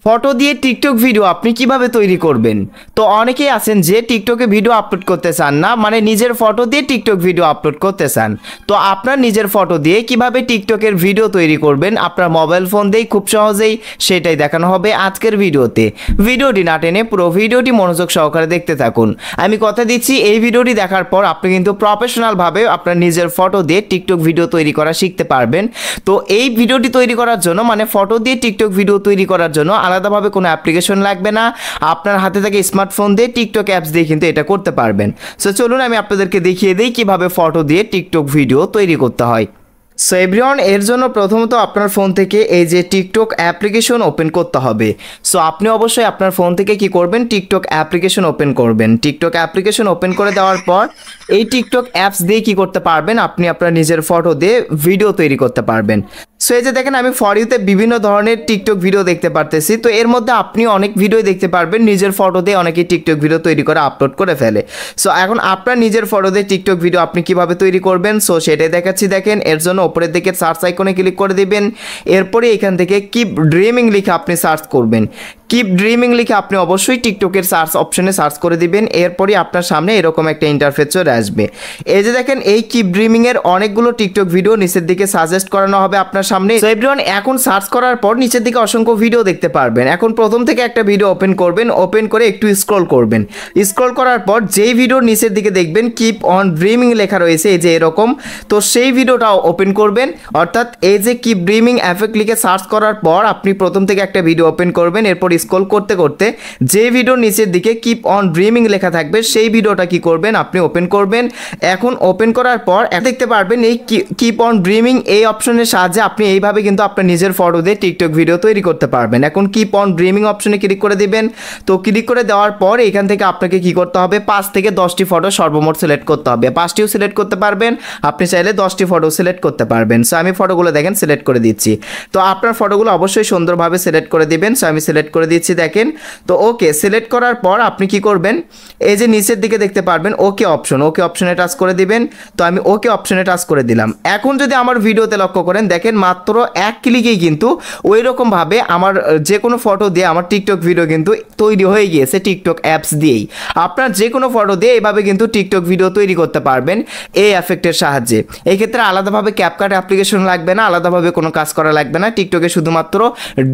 Photo দিয়ে TikTok video আপনি কিভাবে তৈরি করবেন? তো অনেকেই আছেন যে টিকটকে ভিডিও আপলোড করতে চান না, মানে নিজের ফটো দিয়ে টিকটক ভিডিও আপলোড করতে চান। তো আপনার নিজের ফটো দিয়ে কিভাবে টিকটকের ভিডিও তৈরি করবেন আপনার মোবাইল ফোন দিয়ে খুব সহজেই, সেটাই দেখানো হবে আজকের ভিডিওতে। ভিডিওটি না টেনে পুরো ভিডিওটি মনোযোগ সহকারে দেখতে থাকুন। আমি কথা দিচ্ছি এই ভিডিওটি দেখার পর আপনি কিন্তু প্রফেশনালভাবে আপনার নিজের ফটো দিয়ে টিকটক ভিডিও তৈরি করা শিখতে পারবেন। তো এই ভিডিওটি তৈরি করার জন্য, মানে ফটো দিয়ে টিকটক ভিডিও তৈরি করার জন্য আলাদাভাবে কোনো অ্যাপ্লিকেশন লাগবে না, আপনার হাতে থেকে স্মার্টফোন দিয়ে টিকটক অ্যাপস দিয়ে কিন্তু এটা করতে পারবেন। সো চলুন আমি আপনাদেরকে দেখিয়ে দিই কিভাবে ফটো দিয়ে টিকটক ভিডিও তৈরি করতে হয়। সো এভরিওয়ান, এর জন্য প্রথমত আপনার ফোন থেকে এই যে টিকটক অ্যাপ্লিকেশন ওপেন করতে হবে। সো আপনি অবশ্যই আপনার ফোন থেকে কি করবেন, টিকটক অ্যাপ্লিকেশন ওপেন করবেন। টিকটক অ্যাপ্লিকেশন ওপেন করে দেওয়ার পর এই টিকটক অ্যাপস দিয়ে কি করতে পারবেন, আপনি আপনার নিজের ফটো দিয়ে ভিডিও তৈরি করতে পারবেন। সো এই যে দেখেন, আমি ফর ইউতে বিভিন্ন ধরনের টিকটক ভিডিও দেখতে পারতেছি। তো এর মধ্যে আপনি অনেক ভিডিও দেখতে পারবেন নিজের ফটো দিয়ে অনেকেই টিকটক ভিডিও তৈরি করে আপলোড করে ফেলে। সো এখন আপনার নিজের ফটো দিয়ে টিকটক ভিডিও আপনি কিভাবে তৈরি করবেন, সো সেটাই দেখাচ্ছি। দেখেন, এর জন্য উপরের দিকে সার্চ আইকনে ক্লিক করে দিবেন। এরপরে এখান থেকে কিপ ড্রিমিং লিখে আপনি সার্চ করবেন। কিপ ড্রিমিং লিখে আপনি অবশ্যই টিকটকের সার্চ অপশনে সার্চ করে দিবেন। এরপরই আপনার সামনে এরকম একটা ইন্টারফেস চলে আসবে। এই যে দেখেন, এই কিপ ড্রিমিং এর অনেকগুলো টিকটক ভিডিও নিচের দিকে সাজেস্ট করানো হবে আপনার সামনে। সো এভরিওয়ান, এখন সার্চ করার পর নিচের দিকে অসংখ্য ভিডিও দেখতে পারবেন। এখন প্রথম থেকে একটা ভিডিও ওপেন করবেন, ওপেন করে একটু স্ক্রল করবেন। স্ক্রল করার পর যেই ভিডিওর নিচের দিকে দেখবেন কিপ অন ড্রিমিং লেখা রয়েছে, এই যে এরকম, তো সেই ভিডিওটাও ওপেন করবেন। অর্থাৎ এই যে কিপ ড্রিমিং এফেক্ট লিখে সার্চ করার পর আপনি প্রথম থেকে একটা ভিডিও ওপেন করবেন। এরপর স্ক্রল করতে করতে যে ভিডিওর নিচের দিকে কিপ অন ড্রিমিং লেখা থাকবে সেই ভিডিওটা কি করবেন, আপনি ওপেন করবেন। এখন ওপেন করার পর দেখতে পারবেন এই কিপ অন ড্রিমিং এই অপশনের সাহায্যে আপনি এইভাবে কিন্তু আপনার নিজের ফটো দিয়ে টিকটক ভিডিও তৈরি করতে পারবেন। এখন কিপ অন ড্রিমিং অপশনে ক্লিক করে দিবেন। তো ক্লিক করে দেওয়ার পর এখান থেকে আপনাকে কি করতে হবে, 5 থেকে 10টি ফটো সর্বমোট সিলেক্ট করতে হবে। 5টিও সিলেক্ট করতে পারবেন, আপনি চাইলে 10টি ফটো সিলেক্ট করতে পারবেন। সো আমি ফটোগুলো দেখেন সিলেক্ট করে দিচ্ছি। তো আপনার ফটোগুলো অবশ্যই সুন্দরভাবে সিলেক্ট করে দিবেন। সো আমি সিলেক্ট করে দিচ্ছি। দেখেন, তো ওকে সিলেক্ট করার পর আপনি কি করবেন, এই যে নিচের দিকে দেখতে পারবেন ওকে অপশন, ওকে অপশনে টাচ করে দিবেন। তো আমি ওকে অপশনে টাচ করে দিলাম। এখন যদি আমার ভিডিওতে লক্ষ্য করেন, দেখেন মাত্র এক ক্লিকেই কিন্তু ওই রকমভাবে আমার যে কোনো ফটো দিয়ে আমার টিকটক ভিডিও কিন্তু তৈরি হয়ে গিয়েছে টিকটক অ্যাপস দিয়েই। আপনার যে কোনো ফটো দিয়ে এইভাবে কিন্তু টিকটক ভিডিও তৈরি করতে পারবেন এই এফেক্টের সাহায্যে। এই ক্ষেত্রে আলাদাভাবে ক্যাপকাট অ্যাপ্লিকেশন লাগবে না, আলাদাভাবে কোনো কাজ করা লাগবে না। টিকটকে শুধুমাত্র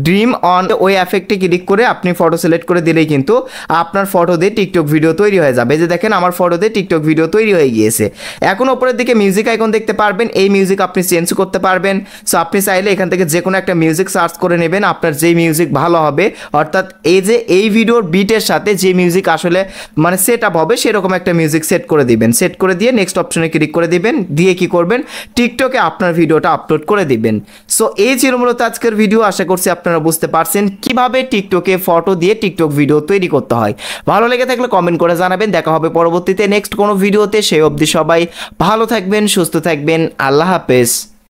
ড্রিম অন ওই এফেক্টে ক্লিক করে আপনি ফটো সিলেক্ট করে দিলেই কিন্তু আপনার ফটো দিয়ে টিকটক ভিডিও তৈরি হয়ে যাবে। যে দেখেন, আমার ফটো দিয়ে টিকটক ভিডিও তৈরি হয়ে গিয়েছে। এখন উপরের দিকে মিউজিক আইকন দেখতে পারবেন, এই মিউজিক আপনি চেঞ্জ করতে পারবেন। সো আপনি চাইলে এখান থেকে যে কোনো একটা মিউজিক সার্চ করে নেবেন, আপনার যেই মিউজিক ভালো হবে, অর্থাৎ এই যে এই ভিডিওর বিটের সাথে যে মিউজিক আসলে মানে সেট আপ হবে সেরকম একটা মিউজিক সেট করে দিবেন। সেট করে দিয়ে নেক্সট অপশনে ক্লিক করে দিবেন। দিয়ে কি করবেন, টিকটকে আপনার ভিডিওটা আপলোড করে দিবেন। সো এই ছিল মূলত আজকের ভিডিও। আশা করছি আপনারা বুঝতে পারছেন কিভাবে টিকটকে ফটো দিয়ে টিকটক ভিডিও তৈরি করতে হয়। ভালো লেগে থাকলে কমেন্ট করে জানাবেন। দেখা হবে পরবর্তীতে নেক্সট কোনো ভিডিওতে। সেই অবধি সবাই ভালো থাকবেন, সুস্থ থাকবেন। আল্লাহ হাফেজ।